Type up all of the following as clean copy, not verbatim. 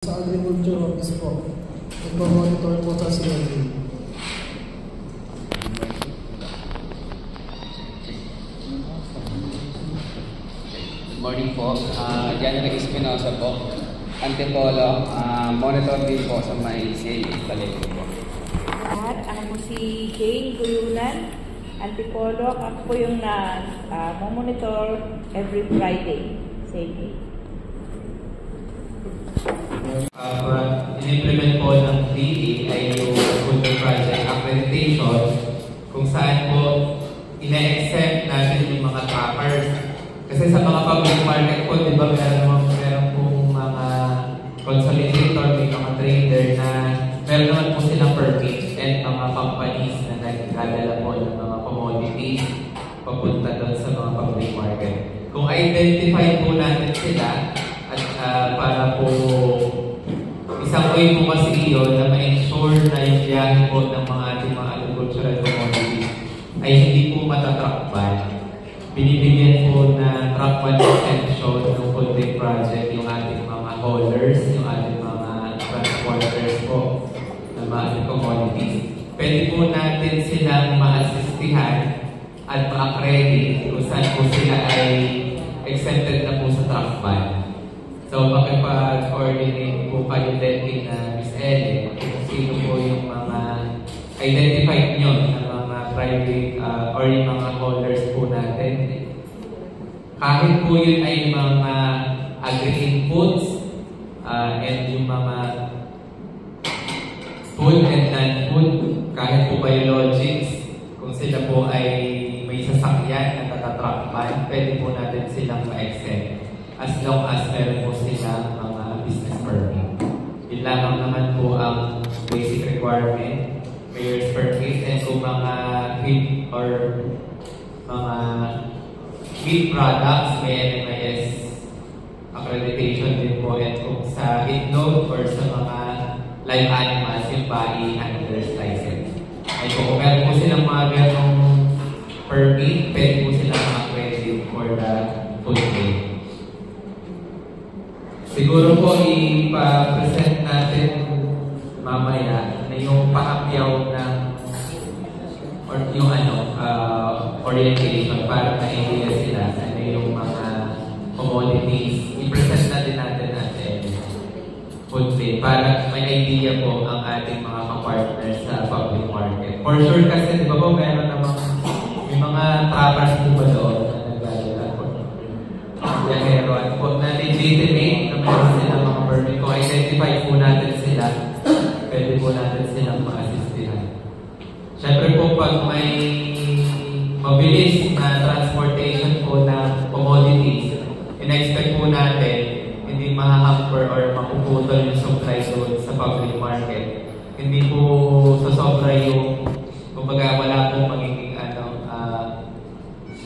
Sa agriculture office po. Nagmamonitor po sa CLA. Good morning po. January Espinosa po. Antipolo. Monitor din po sa may CLA Palengke po. At ako po si Jane Guyunan, Antipolo. Ako po yung monitor every Friday. CLA. In-implement po ng DA ay yung Food Project Accreditation kung saan po ina-exempt natin yung mga trackers. Kasi sa mga public market po, di ba meron pong mga consolidator, may mga trader na meron naman po silang permit and mga companies na nagdadala po ng mga commodities papunta doon sa mga public market. Kung identify po natin sila at para po isang way po kasi yun na ma-ensure na yung biyahe po ng mga ating mga agricultural commodities ay hindi po matatrackban. Binibigyan po na trackban exemption ng Food Project yung ating mga haulers, yung ating mga transporters po ng mga ating commodities. Pwede po natin silang ma-assistihan at ma-accredit kung saan po sila ay exempted na po sa trackban. So, makipag-coordinate po kayo din na Ms. Ellen kung sino po yung mga identified nyo na mga private or yung mga holders po natin. Kahit po yun ay mga agri-inputs and yung mga food and non-food, kahit po biologics, kung sila po ay may sasakyan na natatrackman, pwede po natin silang ma-exempt. As long as meron po sila mga business permit. Yun lamang naman po ang basic requirement, mayor's permit, and kung mga feed or mga feed products, may NMIS accreditation din po, and kung sa itlog or sa mga live animals, yung body handler's license. Ay kung meron po silang mga ganong permit, pwede po silang accredit for the food trade. Siguro po ipa-present natin mamaya na yung paakyaw ng or yung orientation para ma-idea sila sa yung mga commodities. I-present natin natin food trade para may idea po ang ating mga kapartners sa public market. For sure kasi, di ba po, meron namang may mga trappers po ba doon na naglalala po. Yahero at po na legitimate na meron silang mga permit. Kung identify po natin sila, pwede po natin silang ma-assistihan. Siyempre po pag may mabilis na transportation po ng commodities, in-expect po natin hindi mahahamper or mapuputol yung supply doon sa public market. Hindi po sasobra yung kumbaga wala po magiging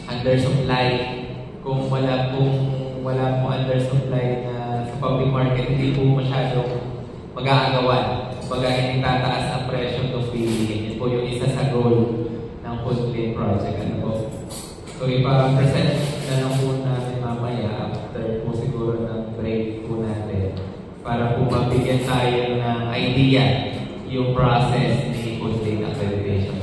undersupply. Kung wala pong undersupply na sa public market, hindi po masyadong mag-aagawan. Kumbaga, hindi tataas ang presyo ng bilihin. Yun po yung isa sa goal ng Food Project. So, ipa-present na lang po natin mamaya after po siguro ng break po natin para po mabigyan tayo ng idea yung process ni Food Accreditation.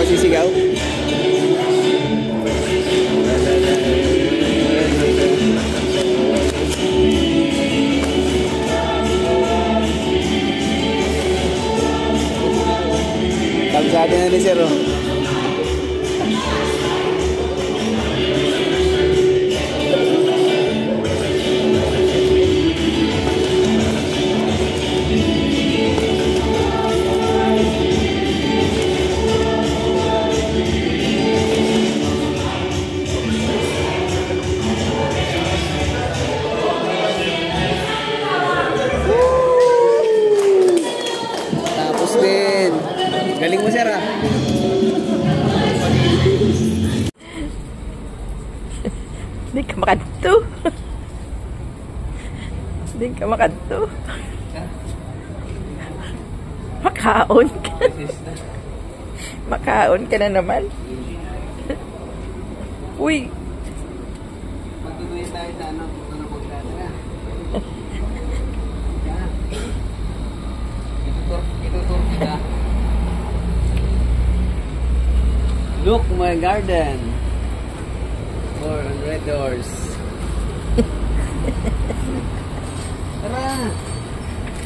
Sisigaw. Kabisado na ni Sir. Galing mo, Sir, ah. Hindi ka makadto. Hindi ka makadto. Makaon ka. Makaon ka na naman. Uy. Magtutuloy tayo sa ano, kung ano magdala na. Itutur kita. Look, my garden. 400 doors. Tara.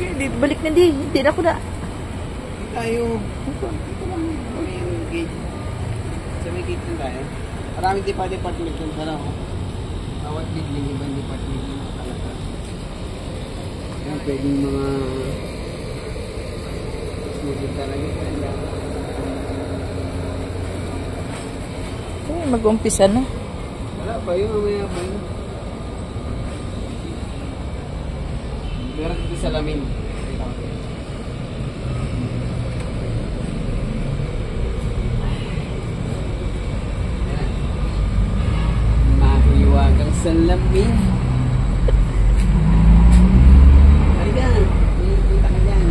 Hindi, balik na din. Hindi na ako na. Hindi tayo. Ito lang. May gate. Sa may gate lang tayo. Maraming department yung sana ako. Bawat building, ibang department yung talaga. Yan, pwedeng mga smoothie talaga. Mag-umpisa na. Wala pa yun, mamaya pa yun. Meron dito sa lamin. Mahiwagang sa lamin. Halika, kita ka dyan.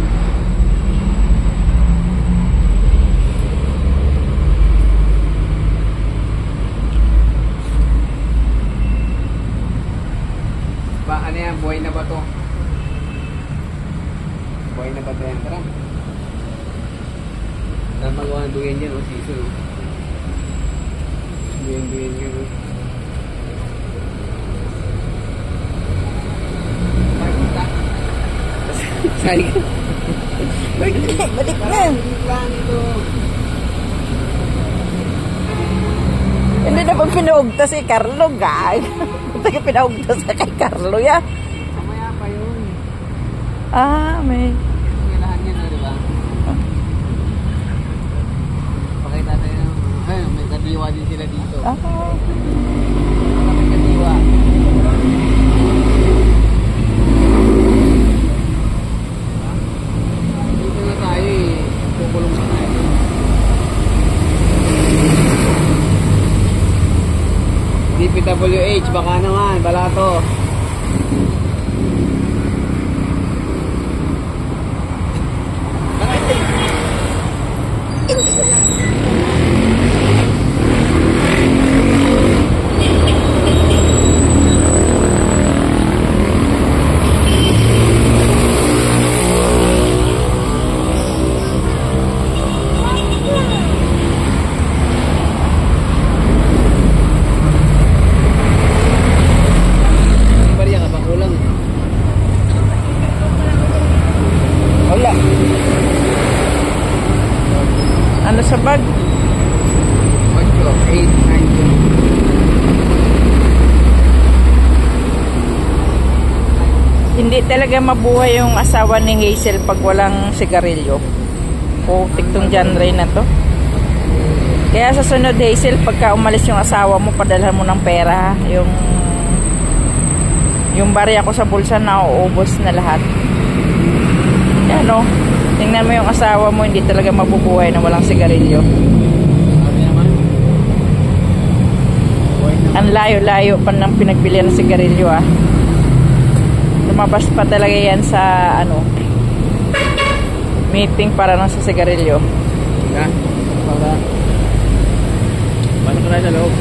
Ano yan? Buhay na ba to? Buhay na ba to yan? Tara. Tara magawa ng duyan dyan o siso. Duyan dyan o. Makikita. Sari ka. Balik na. Balik lang ito. Hindi na pag pinaugta si Carlo, guys. Hindi ka pinaugta sa kay Carlo, ya. Mamaya pa yun. May... Kailangan yan, di ba? Pakita tayo. Ayun, may kadiwa din sila dito. May kadiwa. Dito na tayo eh. Kukulong sa tayo. DPWH, baka naman, balato. Wala. Ano sa bag? 8, 9, Hindi talaga mabuhay yung asawa ni Hazel pag walang sigarilyo. Putik tong genre na to. Kaya sa sunod, Hazel, pagka umalis yung asawa mo, padalhan mo ng pera. Yung barya ko sa bulsa na uubos na lahat. Yan o. Tingnan mo yung asawa mo, hindi talaga mabubuhay na walang sigarilyo. Ang layo-layo pa ng pinagbilihan ng sigarilyo ah. Lumabas pa talaga yan sa meeting para lang sa sigarilyo. Pasok na sa loob.